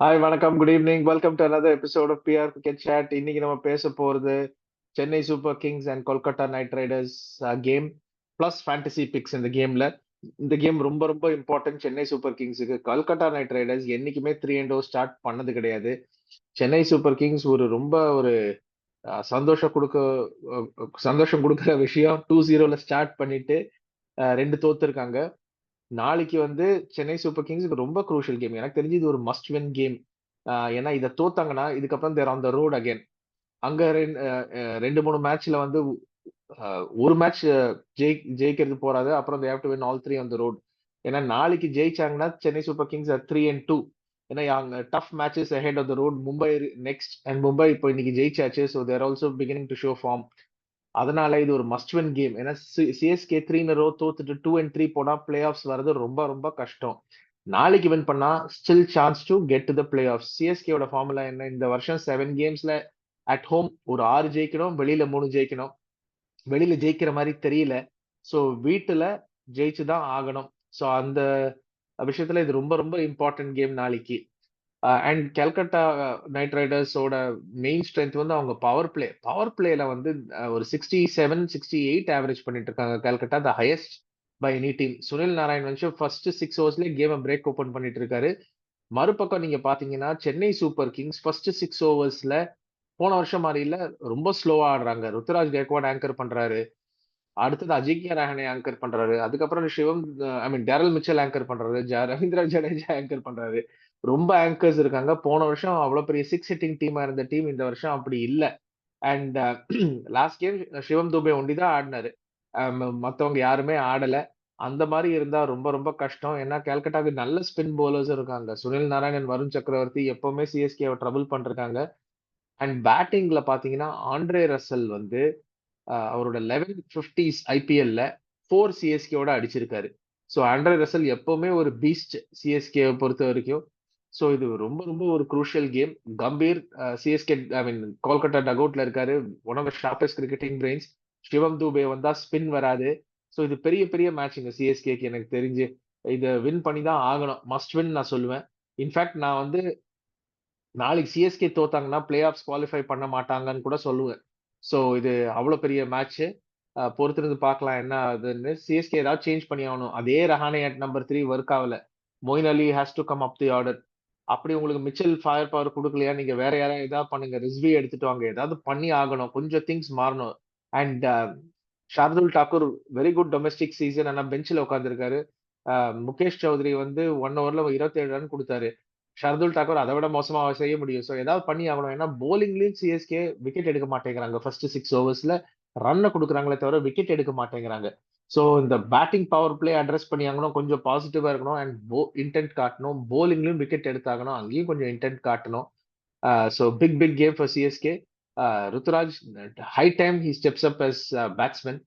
Hi வணக்கம், good evening. Welcome to another episode of PR cricket chat. இன்னைக்கு நம்ம பேச போறது Chennai Super Kings and Kolkata Knight Riders game plus fantasy picks. இந்த game ரொம்ப ரொம்ப இம்பார்ட்டன்ட் சென்னை சூப்பர் கிங்ஸுக்கு. கொல்கத்தா நைட் ரைடர்ஸ் என்னைக்குமே 3-0 ஸ்டார்ட் பண்ணது கிடையாது. சென்னை சூப்பர் கிங்ஸ் ரொம்ப ஒரு சந்தோஷம் கொடுக்குற விஷயம் 2-0ல ஸ்டார்ட் பண்ணிட்டு 2 தோத்துருக்காங்க. நாளைக்கு சென்னை சூப்பர் கிங்ஸ்க்கு ரொம்ப குரூஷியல் கேம். எனக்கு தெரிஞ்சு இது ஒரு மஸ்ட் வின் கேம். ஏன்னா இத தோத்தாங்கன்னா இதுக்கப்புறம் they're on the road again. அங்க 2, 3 மேட்ச்ல ஒரு மேட்ச் ஜெயிக்கிறது போறாது. அப்புறம் they have to win all 3 on the road. ஏன்னா நாளைக்கு ஜெயிச்சாங்கன்னா சென்னை சூப்பர் கிங்ஸ் 3-2. ஏன்னா அங்க tough matches ahead of the road. Mumbai next and Mumbai இப்போ இன்னைக்கு ஜெயிச்சாச்சு. So they're also beginning to show form. அதனால இது ஒரு மஸ்ட் வின் கேம். ஏன்னா சிஎஸ்கே 3 தோத்துட்டு 2-3 போனா பிளே ஆஃப்ஸ் வர்றது ரொம்ப ரொம்ப கஷ்டம். நாளைக்கு வின் பண்ணா still chance to get to the play off. சிஎஸ்கேவோட ஃபார்முலா என்ன? இந்த வருஷம் 7 கேம்ஸ்ல அட் ஹோம் ஒரு 6 ஜெயிக்கணும், வெளியில 3 ஜெயிக்கணும். வெளியில ஜெயிக்கிற மாதிரி தெரியல. ஸோ வீட்டுல ஜெயிச்சுதான் ஆகணும். ஸோ அந்த விஷயத்துல இது ரொம்ப ரொம்ப இம்பார்ட்டன்ட் கேம் நாளைக்கு. அண்ட் கல்கத்தா நைட் ரைடர்ஸோட மெயின் ஸ்ட்ரென்த் அவங்க பவர் பிளேல ஒரு 67-68 ஆவரேஜ் பண்ணிட்டு இருக்காங்க. Calcutta the highest by any team. Sunil Narine first 6 ஓவர்ஸ்லேயே கேமை பிரேக் ஓபன் பண்ணிட்டு இருக்காரு. மறுபக்கம் நீங்க பாத்தீங்கன்னா சென்னை சூப்பர் கிங்ஸ் ஃபர்ஸ்ட் 6 ஓவர்ஸ்ல போன வருஷம் மாதிரி இல்ல, ரொம்ப ஸ்லோவா ஆடுறாங்க. ருத்துராஜ் கெய்க்வாட் ஆங்கர் பண்றாரு. அடுத்தது அஜிங்கியா ரஹானே ஆங்கர் பண்றாரு. அதுக்கப்புறம் டேரல் மிச்சல் ஆங்கர் பண்றாரு. ரவீந்திர ஜடேஜா ஆங்கர் பண்றாரு. ரொம்ப ஆங்கர்ஸ் இருக்காங்க. போன வருஷம் அவ்வளவு பெரிய 6 ஹிட்டிங் டீமா இருந்த டீம் இந்த வருஷம் அப்படி இல்ல. And last game Shivam Dubey ஒண்டிதான் ஆடினாரு. மத்தவங்க யாருமே ஆடல. அந்த மாதிரி இருந்தா ரொம்ப ரொம்ப கஷ்டம். ஏன்னா கல்கட்டாவுக்கு நல்ல ஸ்பின் பவுலர்ஸ் இருக்காங்க. சுனில் நாராயணன், வருண் சக்கரவர்த்தி எப்பவுமே சிஎஸ்கே ட்ரபிள் பண்றாங்க. அண்ட் பேட்டிங்ல பாத்தீங்கன்னா ஆண்ட்ரே ரசல் அவரோட 1150s ஐபிஎல்ல 4 சிஎஸ்கேவோட அடிச்சிருக்காரு. ஸோ ஆண்ட்ரே ரசல் எப்பவுமே ஒரு பீஸ்ட் சிஎஸ்கே பொறுத்த வரைக்கும். ஸோ இது ரொம்ப ரொம்ப ஒரு crucial game. Gambhir CSK Kolkata டகவுட்ல இருக்காரு. One of the sharpest cricketing brains. Shivam Dube வந்தா ஸ்பின் வராது. ஸோ இது பெரிய பெரிய மேட்ச்ங்க சிஎஸ்கேக்கு. எனக்கு தெரிஞ்சு இதை வின் பண்ணி தான் ஆகணும். மஸ்ட் வின் நான் சொல்லுவேன். இன்ஃபேக்ட் நான் நாளைக்கு சிஎஸ்கே தோத்தாங்கன்னா பிளே ஆஃப்ஸ் குவாலிஃபை பண்ண மாட்டாங்கன்னு கூட சொல்லுவேன். ஸோ இது அவ்வளவு பெரிய மேட்ச். பொறுத்திருந்து பார்க்கலாம் என்ன ஆகுதுன்னு. சிஎஸ்கே ஏதாவது சேஞ்ச் பண்ணி ஆகணும். அதே ரஹானே அட் நம்பர் 3 ஒர்க் ஆகல. Moeen Ali has to come up the order. அப்படி உங்களுக்கு மிச்சல் ஃபயர் பவர் கொடுக்கலையா, நீங்க வேற யாராவது ஏதாவது பண்ணுங்க. ரிஸ்வி எடுத்துட்டு வாங்க. ஏதாவது பண்ணி ஆகணும். கொஞ்சம் திங்ஸ் மாறணும். And Shardul Thakur very good domestic season. ஆனா பெஞ்சில் உட்காந்துருக்காரு. முகேஷ் சௌத்ரி 1 ஓவர்ல 27 ரன் கொடுத்தாரு. ஷர்துல் தாக்கூர் அதை விட மோசமா செய்ய முடியும். ஸோ ஏதாவது பண்ணி ஆகணும். ஏன்னா போலிங்லயும் சிஎஸ்கே விக்கெட் எடுக்க மாட்டேங்கிறாங்க. ஃபர்ஸ்ட் 6 ஓவர்ஸ்ல ரன்னை கொடுக்குறாங்களே தவிர விக்கெட் எடுக்க மாட்டேங்கிறாங்க. ஸோ இந்த பேட்டிங் பவர் பிளே அட்ரஸ் பண்ணி ஆகணும். கொஞ்சம் பாசிட்டிவா இருக்கணும். அண்ட் இன்டென்ட் காட்டணும். போலிங்லயும் விக்கெட் எடுத்தாகணும். அங்கேயும் கொஞ்சம் இன்டென்ட் காட்டணும். So big game for CSK. Ruturaj high time he steps up as batsman.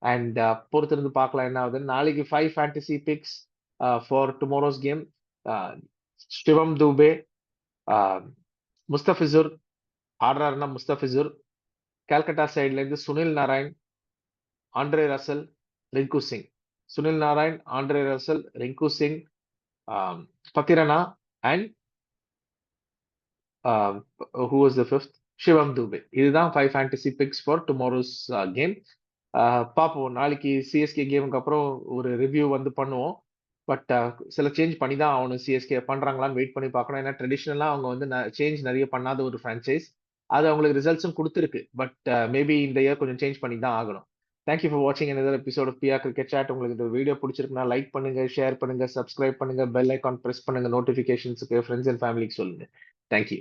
And பொறுத்திருந்து பார்க்கலாம் என்ன ஆகுது. நாளைக்கு 5 fantasy picks for tomorrow's game. Shivam Dube, Mustafizur ஆடுறாருன்னா முஸ்தபிசுர். கல்கட்டா சைட்ல இருந்து Sunil Narine, Andre Russell, Rinku Singh. Sunil Narine, Andre Russell, Rinku Singh, Pathirana and who was the fifth? Shivam Dube. இதுதான் 5 fantasy picks for tomorrow's game. பார்ப்போம். நாளைக்கு சிஎஸ்கே கேமுக்கு அப்புறம் ஒரு ரிவ்யூ பண்ணுவோம். பட் சில சேஞ்ச் பண்ணி தான் ஆகணும். சிஎஸ்கே பண்றாங்களான்னு வெயிட் பண்ணி பார்க்கணும். ஏன்னா ட்ரெடிஷ்னலா அவங்க சேஞ்ச் நிறைய பண்ணாத ஒரு ஃப்ரான்ச்சைஸ். அது அவங்களுக்கு ரிசல்ட்ஸும் கொடுத்துருக்கு. பட் மேபி இந்த இயர் கொஞ்சம் சேஞ்ச் பண்ணி தான் ஆகணும். தேங்க்யூ ஃபார் வாட்சிங் another episode of PR cricket chat. உங்களுக்கு இந்த வீடியோ பிடிச்சிருக்குன்னா லைக் பண்ணுங்க, ஷேர் பண்ணுங்க, சப்ஸ்கிரைப் பண்ணுங்க, பெல் ஐக்கான் பிரஸ் பண்ணுங்க, நோட்டிபிகேஷன்ஸுக்கு ஃப்ரெண்ட்ஸ் அண்ட் ஃபேமிலிக்கு சொல்லுங்க. தேங்க்யூ.